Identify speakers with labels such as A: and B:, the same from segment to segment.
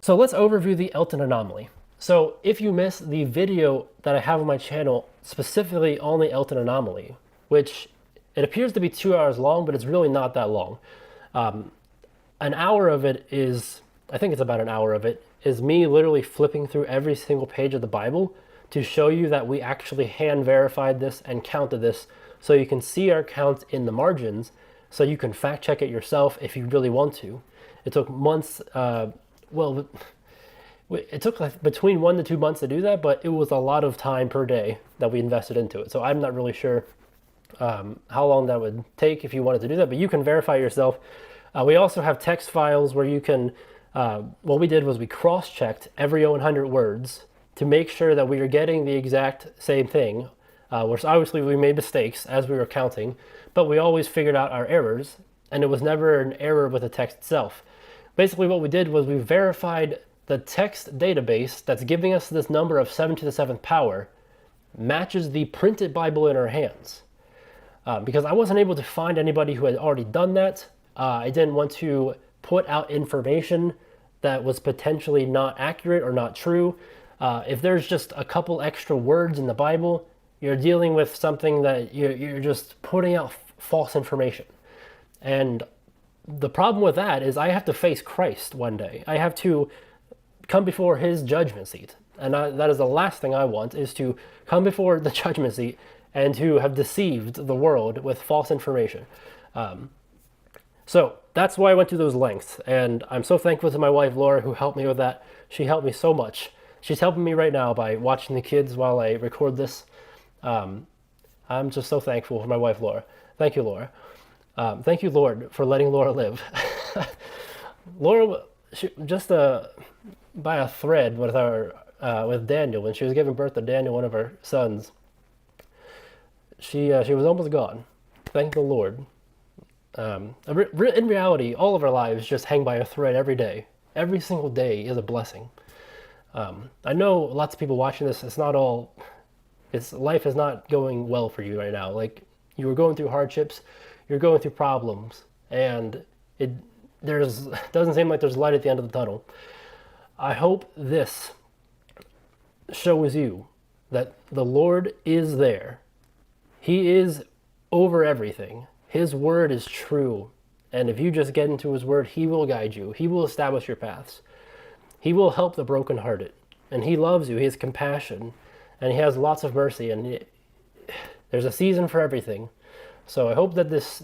A: So let's overview the Elton anomaly. So if you missed the video that I have on my channel specifically on the Elton anomaly, which it appears to be 2 hours long, but it's really not that long. An hour of it is, I think it's about an hour of it, is me literally flipping through every single page of the Bible to show you that we actually hand verified this and counted this, so you can see our count in the margins, so you can fact check it yourself if you really want to. It took months, it took like between 1 to 2 months to do that, but it was a lot of time per day that we invested into it. So I'm not really sure how long that would take if you wanted to do that, but you can verify yourself. We also have text files where you can, what we did was we cross-checked every 100 words to make sure that we were getting the exact same thing, which obviously we made mistakes as we were counting, but we always figured out our errors, and it was never an error with the text itself. Basically what we did was we verified the text database that's giving us this number of 7 to the 7th power matches the printed Bible in our hands. Because I wasn't able to find anybody who had already done that. I didn't want to put out information that was potentially not accurate or not true. If there's just a couple extra words in the Bible, you're dealing with something that you're just putting out false information. And the problem with that is I have to face Christ one day. I have to come before his judgment seat. And that is the last thing I want, is to come before the judgment seat and to have deceived the world with false information. So that's why I went to those lengths. And I'm so thankful to my wife, Laura, who helped me with that. She helped me so much. She's helping me right now by watching the kids while I record this. I'm just so thankful for my wife, Laura. Thank you, Laura. Thank you, Lord, for letting Laura live. Laura, just by a thread with Daniel, when she was giving birth to Daniel, one of her sons, she was almost gone. Thank the Lord. In reality, all of our lives just hang by a thread every day. Every single day is a blessing. I know lots of people watching this, life is not going well for you right now. Like, you are going through hardships, you're going through problems, and it doesn't seem like there's light at the end of the tunnel. I hope this shows you that the Lord is there. He is over everything. His word is true. And if you just get into his word, he will guide you. He will establish your paths. He will help the brokenhearted. And he loves you. He has compassion. And he has lots of mercy. And there's a season for everything. So I hope that this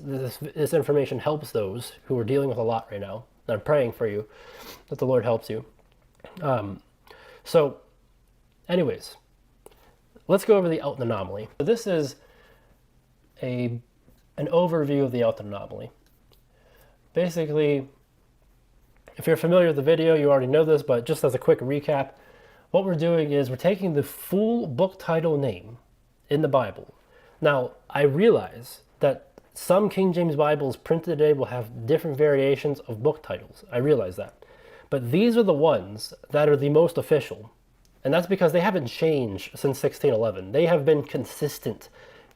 A: information helps those who are dealing with a lot right now. And I'm praying for you that the Lord helps you. So anyways, let's go over the Elton anomaly. So this is an overview of the Elton anomaly. Basically, if you're familiar with the video, you already know this, but just as a quick recap, what we're doing is we're taking the full book title name in the Bible. Now, I realize that some King James Bibles printed today will have different variations of book titles. I realize that. But these are the ones that are the most official. And that's because they haven't changed since 1611. They have been consistent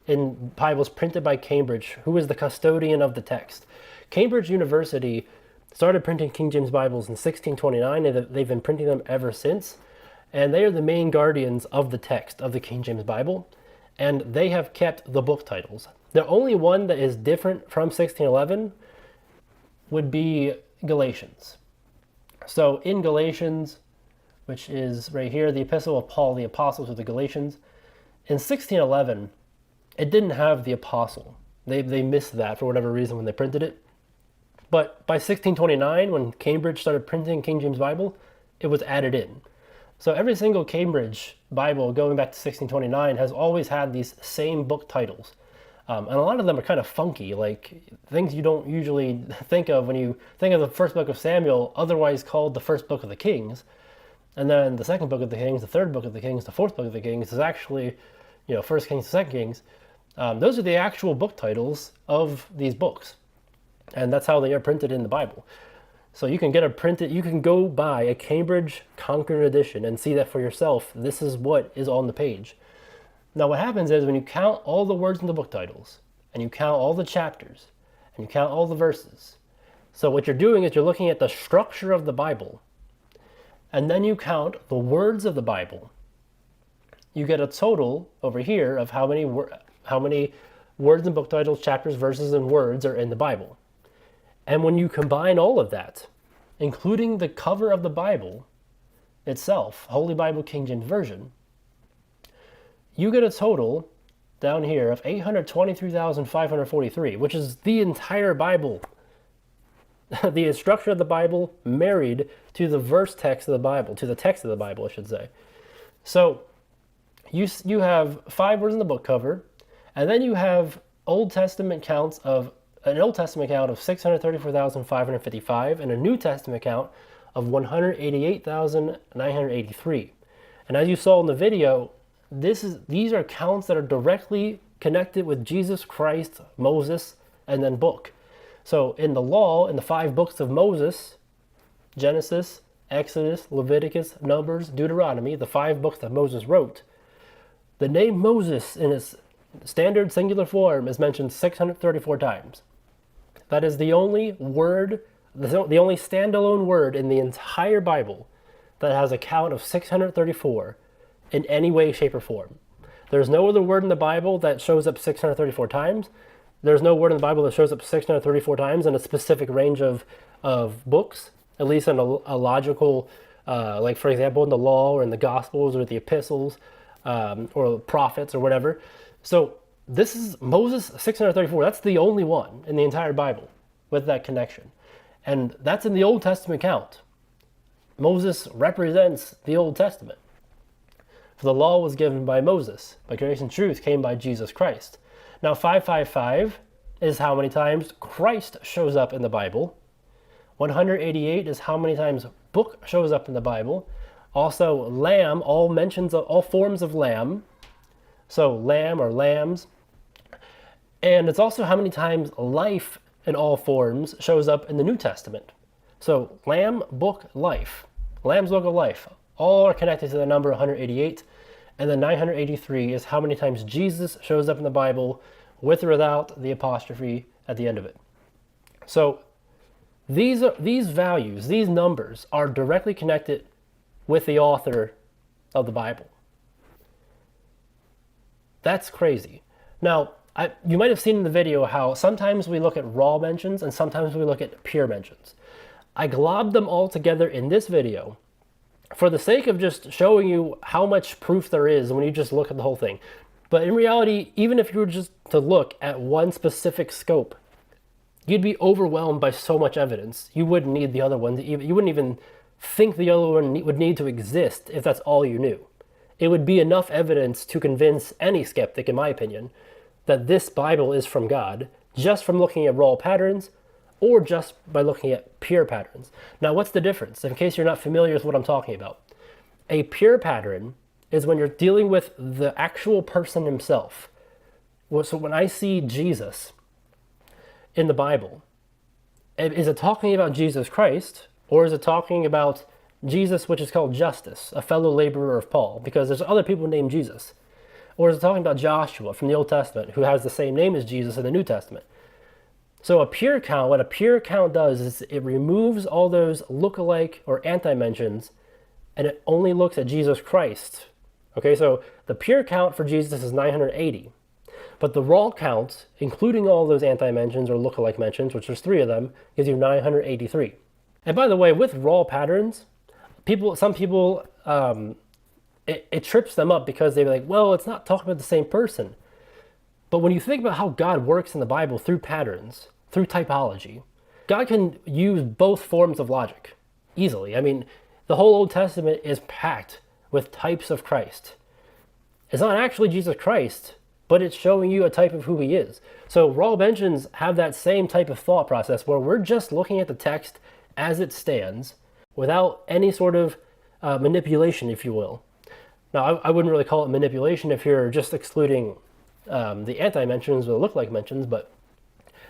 A: in Bibles printed by Cambridge, who is the custodian of the text. Cambridge University started printing King James Bibles in 1629, and they've been printing them ever since. And they are the main guardians of the text of the King James Bible, and they have kept the book titles. The only one that is different from 1611 would be Galatians. So in Galatians, which is right here, the Epistle of Paul the Apostle to the Galatians, in 1611, it didn't have the apostle. They missed that for whatever reason when they printed it. But by 1629, when Cambridge started printing King James Bible, it was added in. So every single Cambridge Bible going back to 1629 has always had these same book titles. And a lot of them are kind of funky, like things you don't usually think of when you think of the first book of Samuel, otherwise called the first book of the Kings. And then the second book of the Kings, the third book of the Kings, the fourth book of the Kings is actually, First Kings, Second Kings. Those are the actual book titles of these books. And that's how they are printed in the Bible. So you can you can go buy a Cambridge Concord edition and see that for yourself. This is what is on the page. Now what happens is when you count all the words in the book titles, and you count all the chapters, and you count all the verses. So what you're doing is you're looking at the structure of the Bible, and then you count the words of the Bible, you get a total over here of how many words and book titles, chapters, verses, and words are in the Bible. And when you combine all of that, including the cover of the Bible itself, Holy Bible King James Version, you get a total down here of 823,543, which is the entire Bible. The structure of the Bible married to the verse text of the Bible, to the text of the Bible, I should say. So you have 5 words in the book cover, and then you have Old Testament counts of an Old Testament count of 634,555 and a New Testament count of 188,983. And as you saw in the video, these are counts that are directly connected with Jesus Christ, Moses, and then book. So in the law, in the 5 books of Moses, Genesis, Exodus, Leviticus, Numbers, Deuteronomy, the 5 books that Moses wrote, the name Moses in its standard singular form is mentioned 634 times. That is the only word, the only standalone word in the entire Bible that has a count of 634 in any way, shape, or form. There's no other word in the Bible that shows up 634 times. There's no word in the Bible that shows up 634 times in a specific range of books, at least in a logical, like for example in the law or in the Gospels or the epistles or prophets or whatever. So this is Moses 634. That's the only one in the entire Bible with that connection. And that's in the Old Testament count. Moses represents the Old Testament. For the law was given by Moses, but grace and truth came by Jesus Christ. Now 555 is how many times Christ shows up in the Bible. 188 is how many times book shows up in the Bible. Also lamb, all forms of lamb. So lamb or lambs. And it's also how many times life in all forms shows up in the New Testament. So lamb, book, life. Lamb's book of life. All are connected to the number 188. And then 983 is how many times Jesus shows up in the Bible with or without the apostrophe at the end of it. So these values, these numbers are directly connected with the author of the Bible. That's crazy. Now, you might have seen in the video how sometimes we look at raw mentions and sometimes we look at pure mentions. I globbed them all together in this video for the sake of just showing you how much proof there is when you just look at the whole thing. But in reality, even if you were just to look at one specific scope, you'd be overwhelmed by so much evidence. You wouldn't need the other one. You wouldn't even think the other one would need to exist if that's all you knew. It would be enough evidence to convince any skeptic, in my opinion, that this Bible is from God, just from looking at raw patterns or just by looking at pure patterns. Now, what's the difference? In case you're not familiar with what I'm talking about. A pure pattern is when you're dealing with the actual person himself. So when I see Jesus in the Bible, is it talking about Jesus Christ, or is it talking about Jesus, which is called Justus, a fellow laborer of Paul, because there's other people named Jesus? Or is it talking about Joshua from the Old Testament, who has the same name as Jesus in the New Testament? So what a pure count does is it removes all those look-alike or anti-mentions, and it only looks at Jesus Christ. Okay, so the pure count for Jesus is 980. But the raw count, including all those anti-mentions or look-alike mentions, which there's 3 of them, gives you 983. And by the way, with raw patterns, some people, it trips them up because they're like, well, it's not talking about the same person. But when you think about how God works in the Bible through patterns, through typology, God can use both forms of logic easily. I mean, the whole Old Testament is packed with types of Christ. It's not actually Jesus Christ, but it's showing you a type of who he is. So raw mentions have that same type of thought process where we're just looking at the text as it stands without any sort of manipulation, if you will. Now, I wouldn't really call it manipulation if you're just excluding the anti-mentions or the look-like mentions, but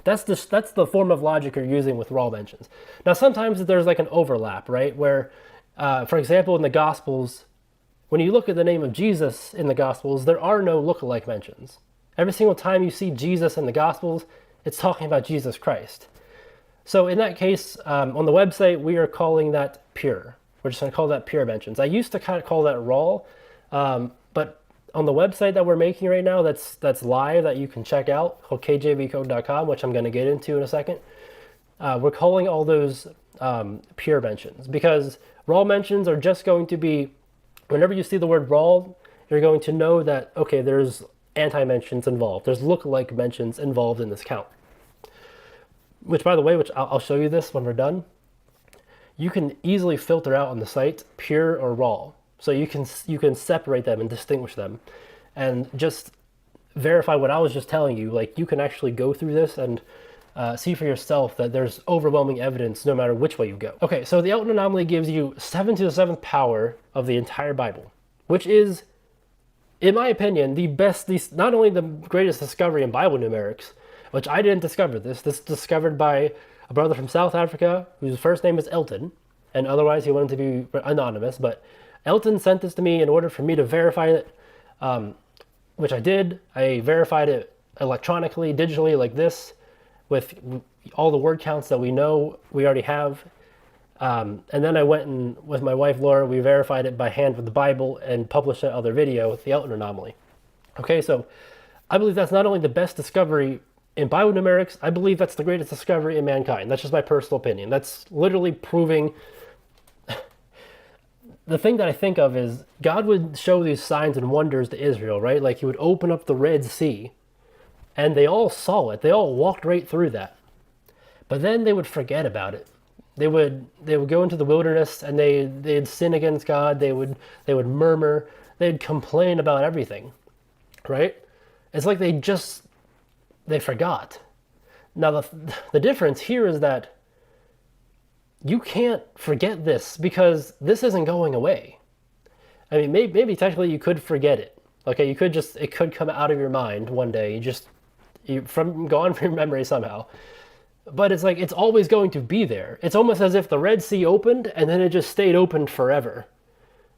A: that's the form of logic you're using with raw mentions. Now, sometimes there's like an overlap, right? Where, for example, in the Gospels, when you look at the name of Jesus in the Gospels, there are no look-alike mentions. Every single time you see Jesus in the Gospels, it's talking about Jesus Christ. So in that case, on the website, we are calling that pure. We're just going to call that pure mentions. I used to kind of call that raw, but on the website that we're making right now, that's live, that you can check out, called kjvcode.com, which I'm going to get into in a second. We're calling all those pure mentions, because raw mentions are just going to be, whenever you see the word raw, you're going to know that, okay, there's anti-mentions involved. There's look-alike mentions involved in this count. Which, by the way, which I'll show you this when we're done, you can easily filter out on the site pure or raw. So you can separate them and distinguish them, and just verify what I was just telling you. Like, you can actually go through this and see for yourself that there's overwhelming evidence no matter which way you go. Okay, so the Elton anomaly gives you 7 to the 7th power of the entire Bible, which is, in my opinion, the best, not only the greatest discovery in Bible numerics, which I didn't discover this. This is discovered by a brother from South Africa whose first name is Elton, and otherwise he wanted to be anonymous, but Elton sent this to me in order for me to verify it, which I did. I verified it electronically, digitally, like this, with all the word counts that we know we already have. And then I went and, with my wife Laura, we verified it by hand with the Bible and published that other video with the Elton anomaly. Okay, so I believe that's not only the best discovery in Bible numerics, I believe that's the greatest discovery in mankind. That's just my personal opinion. That's literally proving... The thing that I think of is God would show these signs and wonders to Israel, right? Like, he would open up the Red Sea, and they all saw it. They all walked right through that. But then they would forget about it. They would go into the wilderness, and they'd sin against God. They would murmur. They'd complain about everything, right? It's like they forgot. Now the difference here is that you can't forget this, because this isn't going away. I mean, maybe technically you could forget it. Okay, it could come out of your mind one day, gone from your memory somehow. But it's like, it's always going to be there. It's almost as if the Red Sea opened and then it just stayed open forever.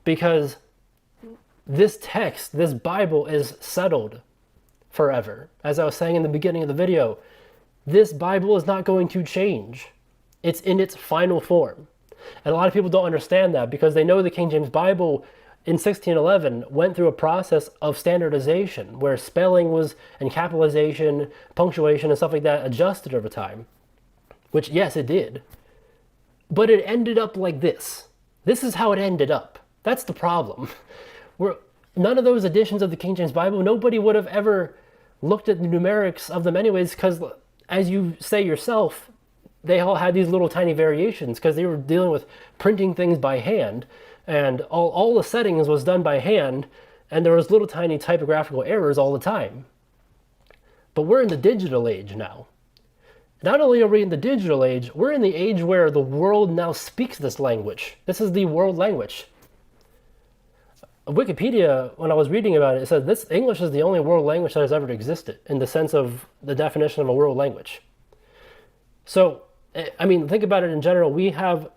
A: Because this text, this Bible, is settled forever. As I was saying in the beginning of the video, this Bible is not going to change. It's in its final form. And a lot of people don't understand that, because they know the King James Bible in 1611 went through a process of standardization where spelling was, and capitalization, punctuation, and stuff like that adjusted over time. Which, yes, it did. But it ended up like this. This is how it ended up. That's the problem. None of those editions of the King James Bible, nobody would have ever looked at the numerics of them anyways, because, as you say yourself, they all had these little tiny variations, because they were dealing with printing things by hand, and all the settings was done by hand, and there was little tiny typographical errors all the time. But we're in the digital age now. Not only are we in the digital age, we're in the age where the world now speaks this language. This is the world language. Wikipedia, when I was reading about it, it said this English is the only world language that has ever existed, in the sense of the definition of a world language. So, I mean, think about it in general. We have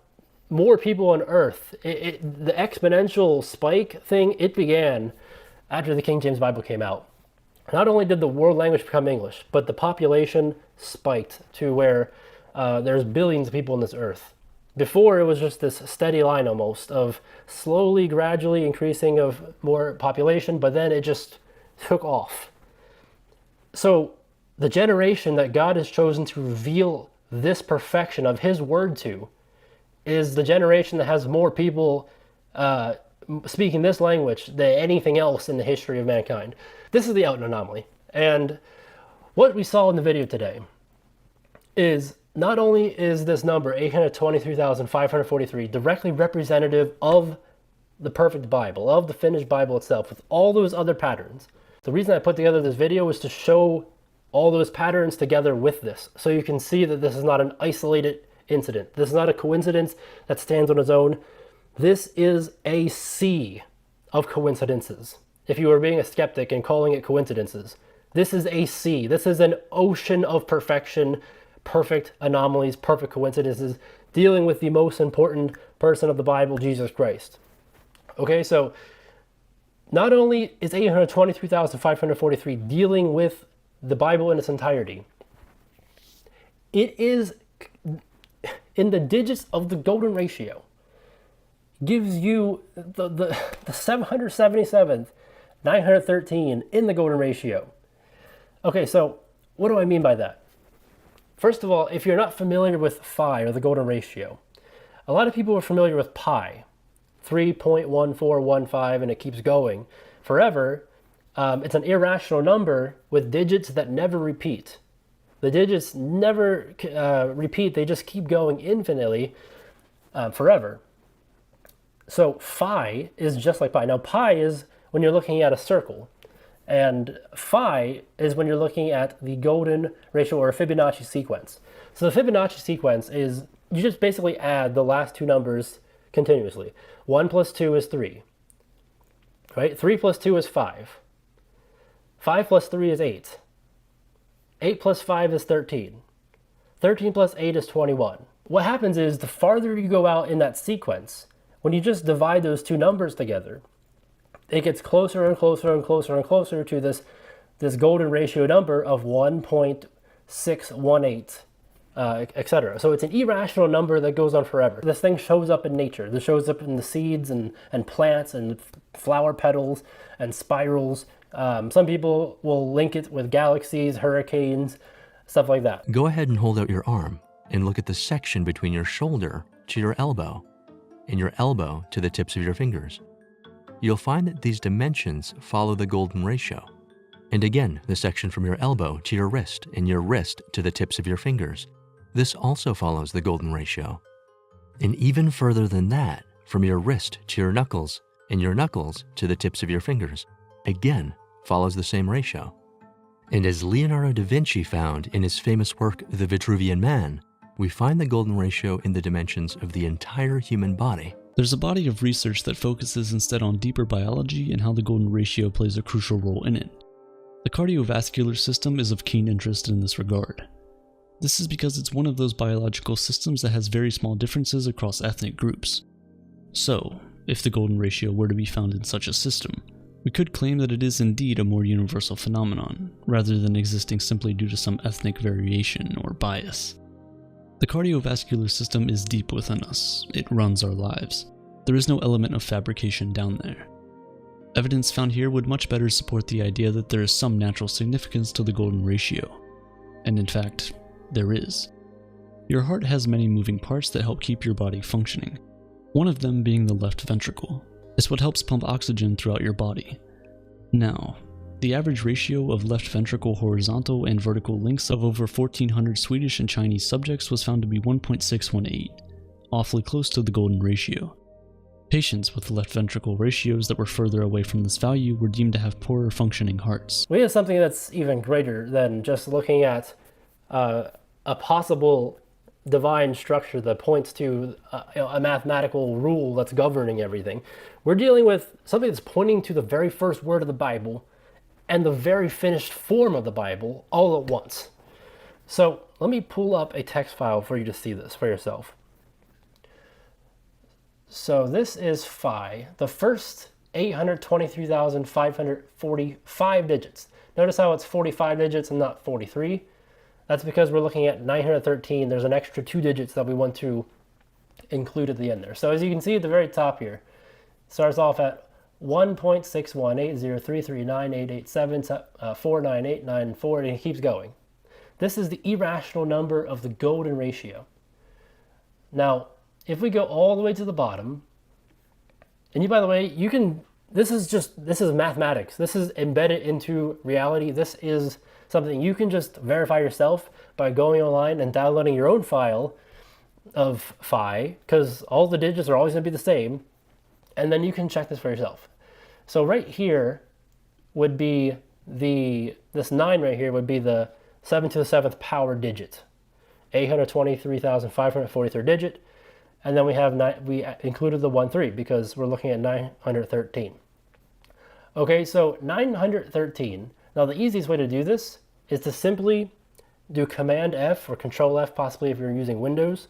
A: more people on Earth. The exponential spike thing, it began after the King James Bible came out. Not only did the world language become English, but the population spiked to where there's billions of people on this earth. Before, it was just this steady line almost of slowly, gradually increasing of more population, but then it just took off. So the generation that God has chosen to reveal this perfection of his word to is the generation that has more people speaking this language than anything else in the history of mankind. This is the Elton anomaly. And what we saw in the video today is, not only is this number 823,543 directly representative of the perfect Bible, of the finished Bible itself, with all those other patterns. The reason I put together this video is to show all those patterns together with this, so you can see that this is not an isolated incident. This is not a coincidence that stands on its own. This is a sea of coincidences. If you were being a skeptic and calling it coincidences, this is a sea. This is an ocean of perfection, perfect anomalies, perfect coincidences, dealing with the most important person of the Bible, Jesus Christ. Okay, so not only is 823,543 dealing with the Bible in its entirety, it is in the digits of the golden ratio. gives you the 777th, 913 in the golden ratio. Okay, so what do I mean by that? First of all, if you're not familiar with phi, or the golden ratio, a lot of people are familiar with pi, 3.1415, and it keeps going forever. It's an irrational number with digits that never repeat. The digits never repeat, they just keep going infinitely forever. So phi is just like pi. Now pi is when you're looking at a circle, and phi is when you're looking at the golden ratio or a Fibonacci sequence. So the Fibonacci sequence is, you just basically add the last two numbers continuously. 1 plus 2 is 3, right? 3 plus 2 is 5. 5 plus 3 is 8. 8 plus 5 is 13. 13 plus 8 is 21. What happens is the farther you go out in that sequence, when you just divide those two numbers together, it gets closer and closer and closer and closer to this golden ratio number of 1.618, etc. So it's an irrational number that goes on forever. This thing shows up in nature. This shows up in the seeds and plants and flower petals and spirals. Some people will link it with galaxies, hurricanes, stuff like that.
B: Go ahead and hold out your arm and look at the section between your shoulder to your elbow and your elbow to the tips of your fingers. You'll find that these dimensions follow the golden ratio. And again, the section from your elbow to your wrist and your wrist to the tips of your fingers. This also follows the golden ratio. And even further than that, from your wrist to your knuckles and your knuckles to the tips of your fingers, again, follows the same ratio. And as Leonardo da Vinci found in his famous work, The Vitruvian Man, we find the golden ratio in the dimensions of the entire human body.
C: There's a body of research that focuses instead on deeper biology and how the golden ratio plays a crucial role in it. The cardiovascular system is of keen interest in this regard. This is because it's one of those biological systems that has very small differences across ethnic groups. So, if the golden ratio were to be found in such a system, we could claim that it is indeed a more universal phenomenon, rather than existing simply due to some ethnic variation or bias. The cardiovascular system is deep within us. It runs our lives. There is no element of fabrication down there. Evidence found here would much better support the idea that there is some natural significance to the golden ratio. And in fact, there is. Your heart has many moving parts that help keep your body functioning. One of them being the left ventricle. It's what helps pump oxygen throughout your body. Now, the average ratio of left ventricle horizontal and vertical lengths of over 1,400 Swedish and Chinese subjects was found to be 1.618, awfully close to the golden ratio. Patients with left ventricle ratios that were further away from this value were deemed to have poorer functioning hearts.
A: We have something that's even greater than just looking at a possible divine structure that points to a mathematical rule that's governing everything. We're dealing with something that's pointing to the very first word of the Bible and the very finished form of the Bible all at once. So let me pull up a text file for you to see this for yourself. So this is phi, the first 823,545 digits. Notice how it's 45 digits and not 43. That's because we're looking at 913. There's an extra 2 digits that we want to include at the end there. So as you can see at the very top here, it starts off at 1.618033988874989 and it keeps going. This is the irrational number of the golden ratio. Now, if we go all the way to the bottom, and you, by the way, you can, this is mathematics. This is embedded into reality. This is something you can just verify yourself by going online and downloading your own file of phi, because all the digits are always going to be the same, and then you can check this for yourself. So right here would be this 9 right here would be the 7 to the 7th power digit, 823,543rd digit, and then we included the 13 because we're looking at 913. Okay, so 913. Now the easiest way to do this is to simply do Command F or Control F, possibly if you're using Windows,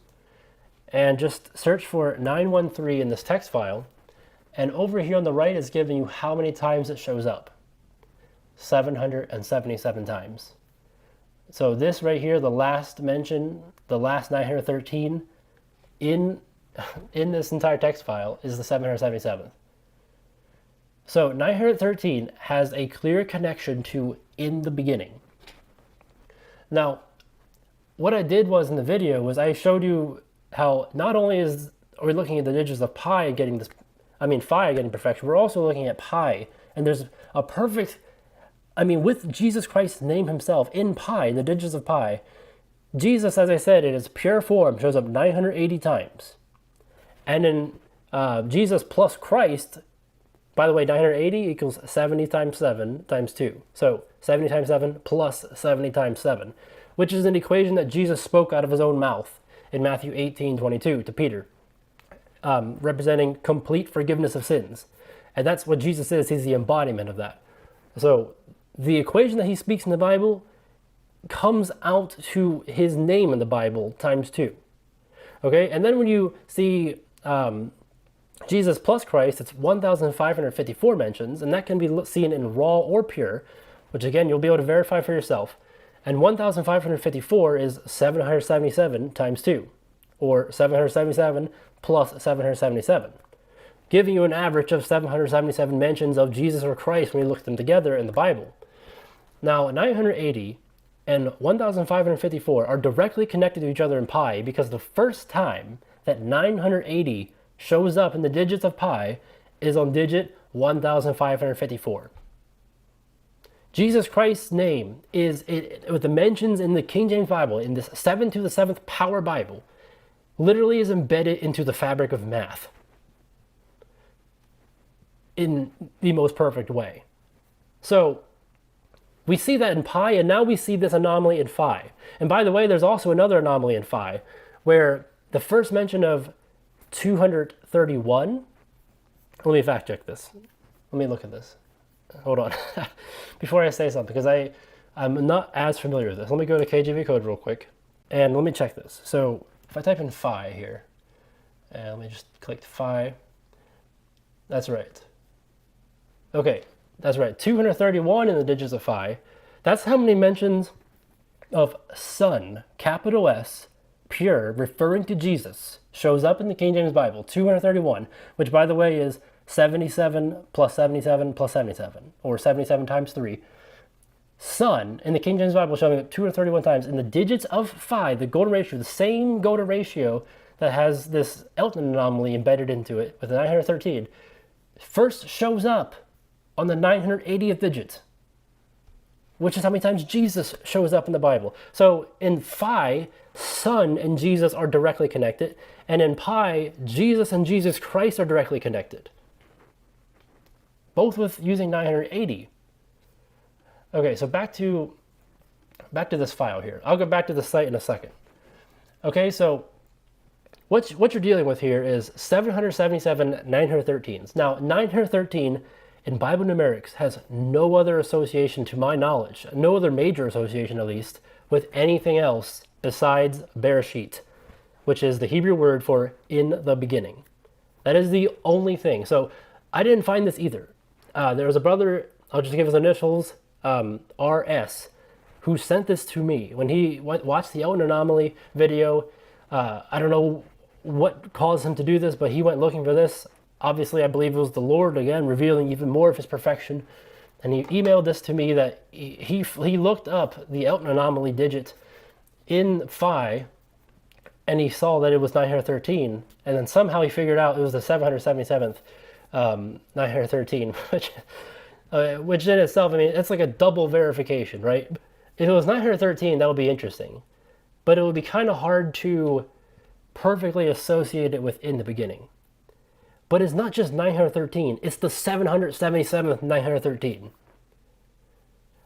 A: and just search for 913 in this text file. And over here on the right is giving you how many times it shows up. 777 times. So this right here, the last mention, the last 913 in in this entire text file is the 777th. So 913 has a clear connection to in the beginning. Now, what I did was in the video was I showed you how not only are we looking at the digits of pi getting this, phi getting perfection, we're also looking at pi, and there's a perfect, with Jesus Christ's name himself in pi, in the digits of pi, Jesus, as I said, in its pure form shows up 980 times. And in Jesus plus Christ, by the way, 980 equals 70 times 7 times 2. So 70 times 7 plus 70 times 7, which is an equation that Jesus spoke out of his own mouth in Matthew 18:22 to Peter, representing complete forgiveness of sins. And that's what Jesus is. He's the embodiment of that. So the equation that he speaks in the Bible comes out to his name in the Bible times 2. Okay, and then when you see Jesus plus Christ, it's 1,554 mentions, and that can be seen in raw or pure, which again, you'll be able to verify for yourself. And 1,554 is 777 times 2, or 777 plus 777, giving you an average of 777 mentions of Jesus or Christ when you look at them together in the Bible. Now, 980 and 1,554 are directly connected to each other in pi because the first time that 980 shows up in the digits of pi is on digit 1,554. Jesus Christ's name is, with the mentions in the King James Bible, in this 7 to the 7th power Bible, literally is embedded into the fabric of math in the most perfect way. So we see that in pi, and now we see this anomaly in phi. And by the way, there's also another anomaly in phi, where the first mention of 231, let me fact check this. Let me look at this. Hold on. Before I say something, because I'm not as familiar with this. Let me go to KJV code real quick, and let me check this. So if I type in phi here, and let me just click phi, that's right. Okay, that's right. 231 in the digits of phi. That's how many mentions of Son, capital S, pure, referring to Jesus, shows up in the King James Bible. 231, which by the way is 77 plus 77 plus 77, or 77 times 3. Son in the King James Bible showing up 231 times in the digits of phi, the golden ratio, the same golden ratio that has this Elton anomaly embedded into it with the 913, first shows up on the 980th digit, which is how many times Jesus shows up in the Bible. So in phi, Son and Jesus are directly connected, and in pi, Jesus and Jesus Christ are directly connected, both with using 980. Okay, so back to this file here. I'll go back to the site in a second. Okay, so what you're dealing with here is 777 913s. Now, 913 in Bible numerics has no other association, to my knowledge, no other major association at least, with anything else besides Bereshit, which is the Hebrew word for in the beginning. That is the only thing. So I didn't find this either. There was a brother, I'll just give his initials, RS, who sent this to me when he watched the Elton Anomaly video. I don't know what caused him to do this, but he went looking for this. Obviously, I believe it was the Lord, again, revealing even more of his perfection. And he emailed this to me that he looked up the Elton Anomaly digit in phi, and he saw that it was 913. And then somehow he figured out it was the 777th 913, which in itself, it's like a double verification, right? If it was 913, that would be interesting. But it would be kind of hard to perfectly associate it with in the beginning. But it's not just 913, it's the 777th 913,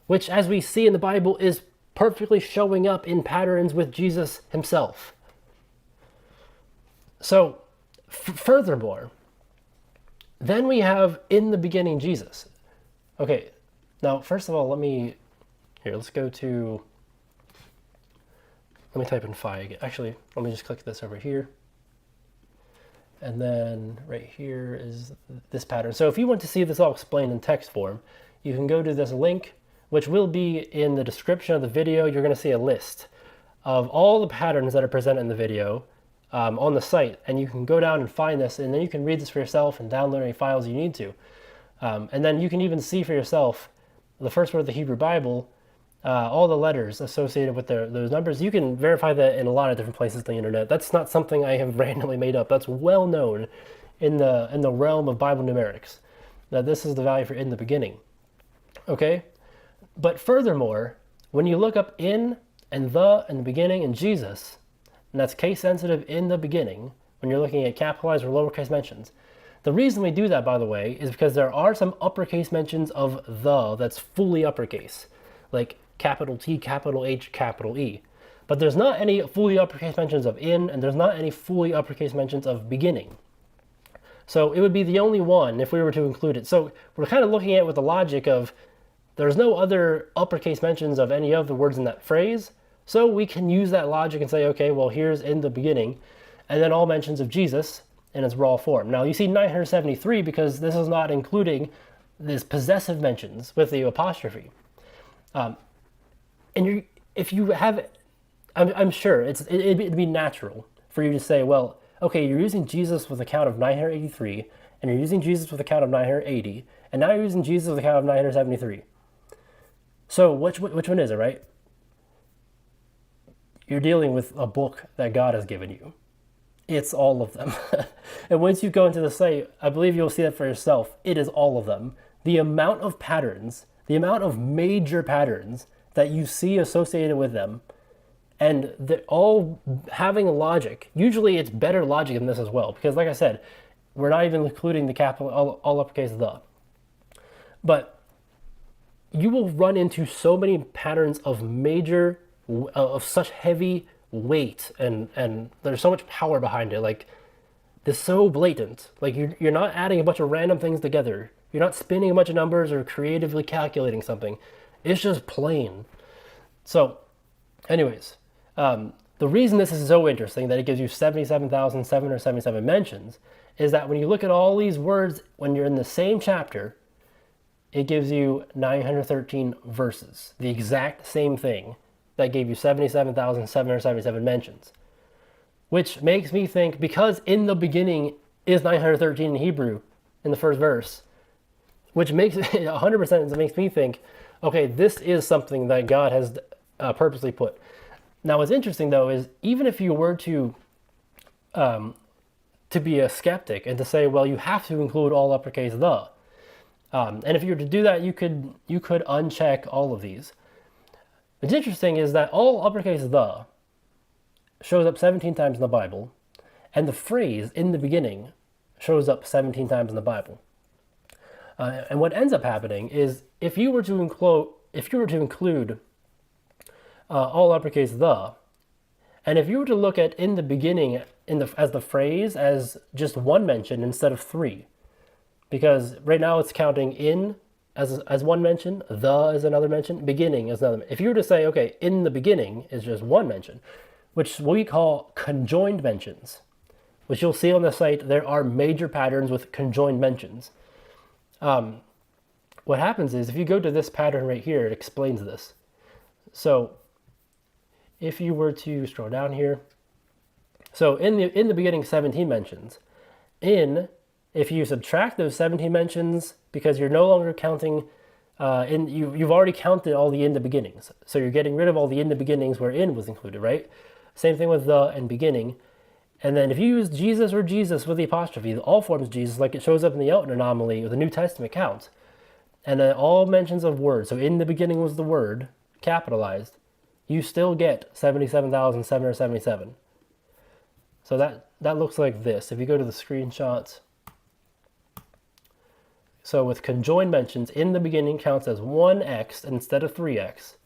A: which, as we see in the Bible, is perfectly showing up in patterns with Jesus himself. So, furthermore, then we have in the beginning Jesus. Okay, now first of all, let's go to, let me type in phi again. Actually, let me just click this over here. And then right here is this pattern. So if you want to see this all explained in text form, you can go to this link, which will be in the description of the video. You're going to see a list of all the patterns that are presented in the video, on the site, and you can go down and find this, and then you can read this for yourself and download any files you need to. And then you can even see for yourself the first word of the Hebrew Bible, all the letters associated with those numbers. You can verify that in a lot of different places on the internet. That's not something I have randomly made up. That's well known in the realm of Bible numerics, that this is the value for in the beginning. Okay? But furthermore, when you look up in and the beginning and Jesus, and that's case sensitive in the beginning, when you're looking at capitalized or lowercase mentions. The reason we do that, by the way, is because there are some uppercase mentions of the that's fully uppercase, like capital T, capital H, capital E. But there's not any fully uppercase mentions of in, and there's not any fully uppercase mentions of beginning. So it would be the only one if we were to include it. So we're kind of looking at it with the logic of there's no other uppercase mentions of any of the words in that phrase. So we can use that logic and say, okay, well, here's in the beginning, and then all mentions of Jesus in its raw form. Now you see 973 because this is not including this possessive mentions with the apostrophe. And if you have, I'm sure it'd be natural for you to say, well, okay, you're using Jesus with a count of 983, and you're using Jesus with a count of 980, and now you're using Jesus with a count of 973. So which one is it, right? You're dealing with a book that God has given you. It's all of them. And once you go into the site, I believe you'll see that for yourself. It is all of them. The amount of patterns, the amount of major patterns that you see associated with them, and they're all having a logic. Usually it's better logic than this as well, because like I said, we're not even including the capital, all uppercase the. But you will run into so many patterns of major, of such heavy weight, and there's so much power behind it. Like, it's so blatant. Like, you're not adding a bunch of random things together. You're not spinning a bunch of numbers or creatively calculating something. It's just plain. So, anyways, the reason this is so interesting, that it gives you 77,777 mentions, is that when you look at all these words, when you're in the same chapter, it gives you 913 verses, the exact same thing that gave you 77,777 mentions. Which makes me think, because in the beginning is 913 in Hebrew in the first verse, which makes it 100% it makes me think, okay, this is something that God has purposely put. Now, what's interesting though is, even if you were to be a skeptic and to say, well, you have to include all uppercase the, and if you were to do that, you could uncheck all of these. What's interesting is that all uppercase the shows up 17 times in the Bible, and the phrase in the beginning shows up 17 times in the Bible. And what ends up happening is, if you were to include all uppercase the, and if you were to look at in the beginning as the phrase as just one mention instead of three, because right now it's counting in as one mention, the is another mention, beginning is another. If you were to say, okay, in the beginning is just one mention, which we call conjoined mentions, which you'll see on the site, there are major patterns with conjoined mentions. What happens is, if you go to this pattern right here, it explains this. So if you were to scroll down here, so in the beginning, 17 mentions. If you subtract those 17 mentions, because you're no longer counting, you've already counted all the in the beginnings. So you're getting rid of all the in the beginnings where in was included, right? Same thing with the and beginning. And then if you use Jesus or Jesus with the apostrophe, all forms of Jesus, like it shows up in the Elton anomaly or the New Testament count, and then all mentions of words, so in the beginning was the word, capitalized, you still get 77,777. So that looks like this. If you go to the screenshots, so with conjoined mentions, in the beginning counts as 1x instead of 3x.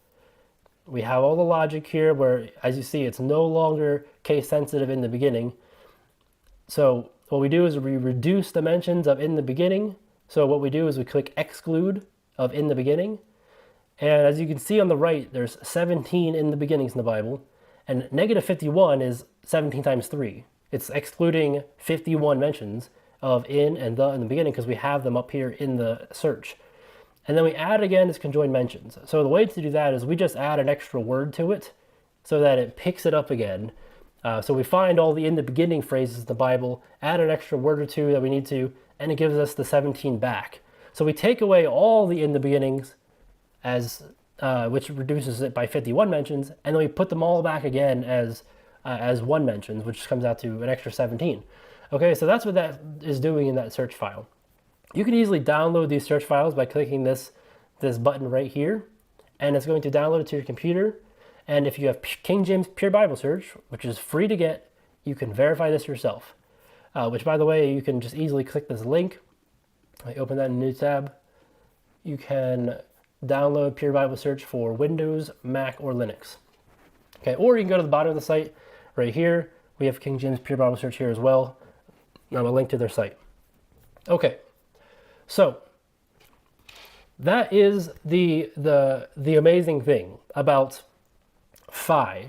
A: We have all the logic here where, as you see, it's no longer case sensitive in the beginning. So what we do is we reduce the mentions of in the beginning. So what we do is we click exclude of in the beginning. And as you can see on the right, there's 17 in the beginnings in the Bible. And negative 51 is 17 times 3. It's excluding 51 mentions of in and the in the beginning, because we have them up here in the search. And then we add again as conjoined mentions. So the way to do that is we just add an extra word to it so that it picks it up again So we find all the in the beginning phrases in the Bible, add an extra word or two that we need to, and it gives us the 17 back. So we take away all the in the beginnings, which reduces it by 51 mentions, and then we put them all back again as one mentions, which comes out to an extra 17. Okay, so that's what that is doing in that search file. You can easily download these search files by clicking this button right here, and it's going to download it to your computer. And if you have King James Pure Bible Search, which is free to get, you can verify this yourself. Which, by the way, you can just easily click this link. I open that in a new tab. You can download Pure Bible Search for Windows, Mac, or Linux. Okay, or you can go to the bottom of the site right here. We have King James Pure Bible Search here as well. And I'm a link to their site. Okay, so that is the amazing thing about Phi.